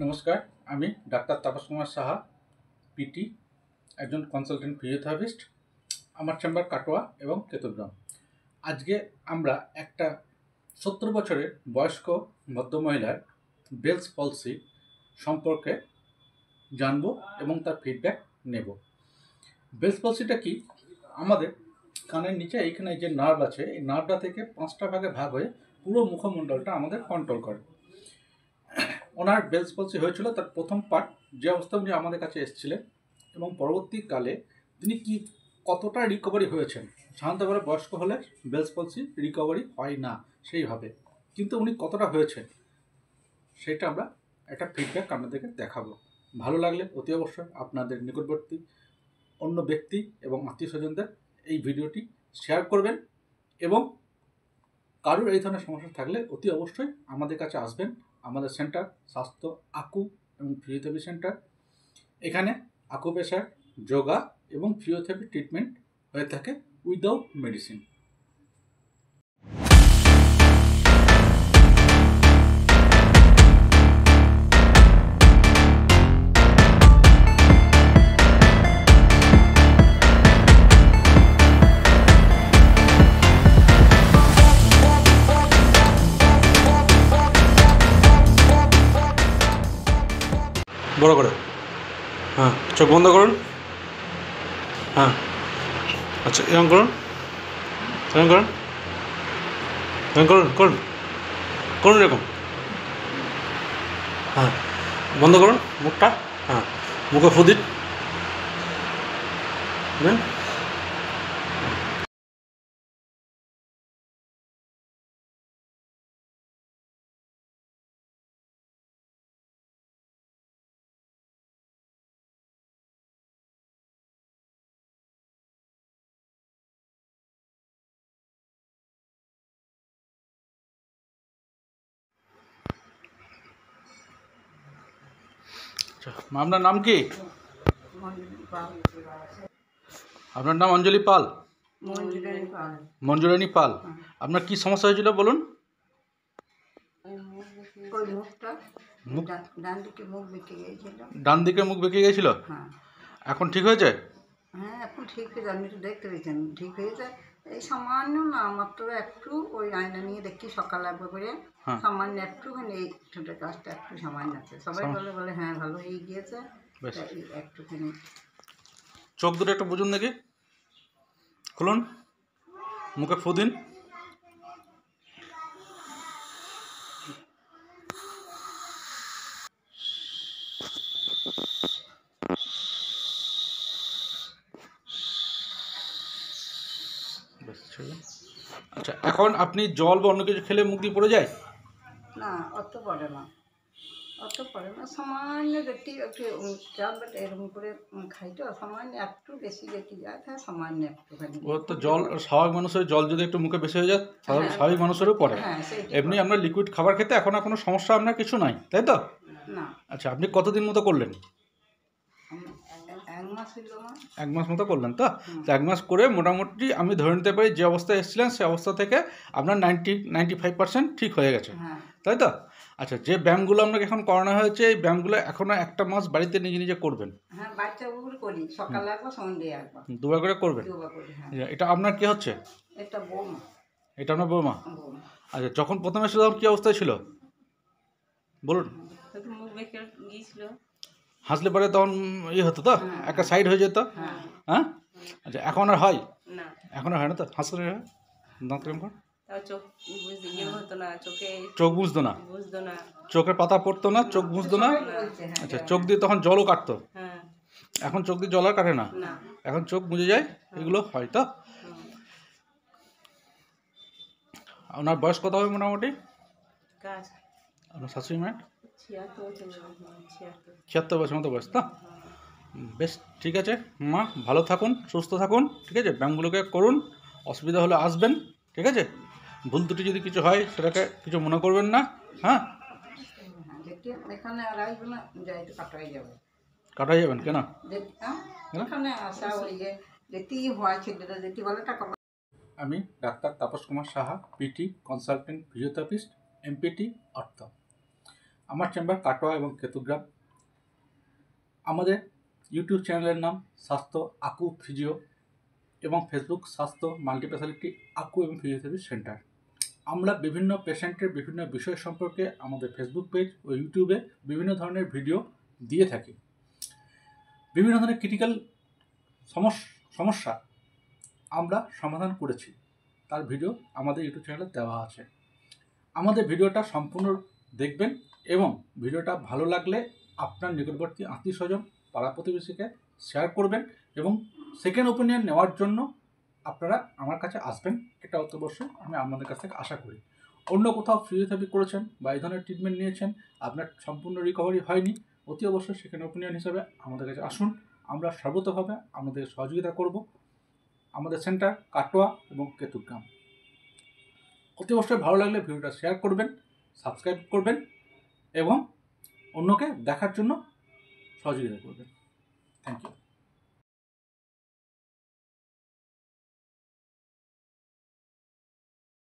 নমস্কার, আমি doctor Tapas Kumar Saha, PT, একজন কনসালটেন্ট ফিজিওথেরাপিস্ট। আমার চেম্বার কাটোয়া এবং কেতুগ্রাম। আজকে আমরা একটা 70 বছরের বয়স্ক ভদ্রমহিলার বেলস পলসি সম্পর্কে জানব এবং তার ফিডব্যাক নেব। বেলস পলসিটা কি? আমাদের কানের নিচে এইখানে যে নার্ভ আছে, এই নার্ভটা থেকে 5টা ভাগে ভাগ হয়ে পুরো মুখমণ্ডলটা আমাদের কন্ট্রোল করে। ওনার বেলস পলসি হয়েছিল তার প্রথম পার্ট, যে অবস্থা উনি আমাদের কাছে এসেছিলেন, এবং পরবর্তীকালে তিনি কতটা রিকভারি হয়েছেন। সাধারণতভাবে বয়স্ক হলে বেলস পলসি রিকভারি হয় না সেইভাবে, কিন্তু উনি কতটা হয়েছেন সেটা আমরা একটা ফিডব্যাক আপনাদেরকে দেখাবো। ভালো লাগলে অতি অবশ্যই আপনাদের নিকটবর্তী অন্য ব্যক্তি এবং আত্মীয় স্বজনদের এই ভিডিওটি শেয়ার করবেন, এবং কারোর এই ধরনের সমস্যা থাকলে অতি অবশ্যই আমাদের কাছে আসবেন। আমাদের সেন্টার স্বাস্থ্য আকু এবং ফিজিওথেরাপি সেন্টার। এখানে আকুপ্রেশার, যোগা এবং ফিজিওথেরাপি ট্রিটমেন্ট হয়ে থাকে উইদাউট মেডিসিন। বড় করে, হ্যাঁ, চোখ বন্ধ করুন। হ্যাঁ, আচ্ছা, এরকম করুন, এরকম করুন, এরকম করুন, করুন করুন এরকম। হ্যাঁ, বন্ধ করুন মুখটা। হ্যাঁ, মুখে ফু দিন। আপনার নাম কি? আপনার নাম অঞ্জলি পাল? মঞ্জুরানী পাল। আপনার কি সমস্যা হয়েছিল বলুন? ডান দিকে মুখ বেঁকে গিয়েছিল। এখন ঠিক হয়েছে? হ্যাঁ, এখন ঠিক হয়ে যায়। আপনি তো দেখতে পেয়েছেন ঠিক হয়েছে। এই সামান্য না মাত্র একটু ওই আয়না নিয়ে দেখি সকাল একবার করে, সামান্য একটুখানি এই ছোটো কাজটা একটু সামান্য আছে। সবাই বলে হ্যাঁ ভালো হয়ে গিয়েছে। একটুখানি চোখ দুটো একটু বুঝুন দেখি, খুলুন, মুখে ফু দিন। আচ্ছা, এখন আপনি জল বা অন্য কিছু খেলে মুখ দিয়ে পড়ে যায়? না, অত পড়ে না, অত পড়ে না। সামান্য যেটি একটু চাপটা এরকম করে খাই তো, সামান্য একটু বেশি যেটি যায় তাহলে সামান্য একটুখানি। ও তো জল, স্বাভাবিক মানুষের জল যদি একটু মুখে বেশি হয়ে যায় স্বাভাবিক মানুষেরও পড়ে। এমনি আমরা লিকুইড খাবার খেতে এখন আর কোনো সমস্যা আপনার কিছু নাই, তাই তো? না। আচ্ছা, আপনি কতদিন মতো করলেন? 1 মাস মতো করলেন তো? 1 মাস করে মোটামুটি আমি ধরে নিতে পারি যে অবস্থায় এসেছিলেন সেই অবস্থা থেকে আপনার 95% ঠিক হয়ে গেছে, তাই তো? আচ্ছা, যে ব্যায়ামগুলো আপনাকে এখন করানো হয়েছে, এই ব্যায়ামগুলো এখনো 1 মাস বাড়িতে নিজে নিজে করবেন। হ্যাঁ, বাচ্চাগুলো করি, সকালে একবার সন্ধ্যায় একবার, 2 বার করে করবেন। এটা আপনার কি হচ্ছে? এটা বৌমা। এটা আপনার বৌমা? আচ্ছা, যখন প্রথমে এসেছিলাম কি অবস্থায় ছিল বলুন? মুখ বেঁকে গিয়েছিল, হাসলে পরে তখন ইয়ে হতো তো, একটা সাইড হয়ে যেত। হ্যাঁ, আচ্ছা, এখন আর হয় না? এখন আর হয় না তো? হাসলে দাঁত কেমন কর, চোখ বুঝতো না, চোখের পাতা পড়তো না, চোখ বুঝতো না। আচ্ছা, চোখ দিয়ে তখন জলও কাটতো। এখন চোখ দিয়ে জল আর কাটে না, এখন চোখ বুঝে যায়। এগুলো হয় তো? আপনার বয়স কত হবে মোটামুটি? আপনার শাশুড়ি মায়ের 76 বছর মতো বয়স তো? বেশ, ঠিক আছে মা, ভালো থাকুন, সুস্থ থাকুন, ঠিক আছে? ব্যায়ামগুলোকে করুন, অসুবিধা হলে আসবেন, ঠিক আছে? ভুল ত্রুটি যদি কিছু হয় সেটাকে কিছু মনে করবেন না। হ্যাঁ, কাটাই যাবেন কেন? আমি doctor Tapas Kumar Saha, PT, consultant physiotherapist, MPT ortho. আমার চেম্বার কাটোয়া এবং কেতুগ্রাম। আমাদের ইউটিউব চ্যানেলের নাম স্বাস্থ্য আকু ফিজিও এবং ফেসবুক স্বাস্থ্য মাল্টিস্পেশালিটি আকু এবং ফিজিওথেরাপি সেন্টার। আমরা বিভিন্ন পেশেন্টের বিভিন্ন বিষয় সম্পর্কে আমাদের ফেসবুক পেজ ও ইউটিউবে বিভিন্ন ধরনের ভিডিও দিয়ে থাকি। বিভিন্ন ধরনের ক্রিটিক্যাল সমস্যা আমরা সমাধান করেছি, তার ভিডিও আমাদের ইউটিউব চ্যানেলে দেওয়া আছে। আমাদের ভিডিওটা সম্পূর্ণ দেখবেন এবং ভিডিওটা ভালো লাগলে আপনার নিকটবর্তী আত্মীয় স্বজন পাড়া প্রতিবেশীকে শেয়ার করবেন এবং সেকেন্ড ওপিনিয়ন নেওয়ার জন্য আপনারা আমার কাছে আসবেন। এটা অবশ্যই আমি আপনাদের কাছ থেকে আশা করি। অন্য কোথাও ফিজিওথেরাপি করেছেন বা এই ধরনের ট্রিটমেন্ট নিয়েছেন, আপনার সম্পূর্ণ রিকভারি হয়নি, অতি অবশ্যই সেকেন্ড ওপিনিয়ন হিসেবে আমাদের কাছে আসুন। আমরা সর্বতভাবে আমাদের সহযোগিতা করব। আমাদের সেন্টার কাটোয়া এবং কেতুগ্রাম। অতি অবশ্যই ভালো লাগলে ভিডিওটা শেয়ার করবেন, সাবস্ক্রাইব করবেন এবং অন্যকে দেখার জন্য সহযোগিতা করবেন। Thank you.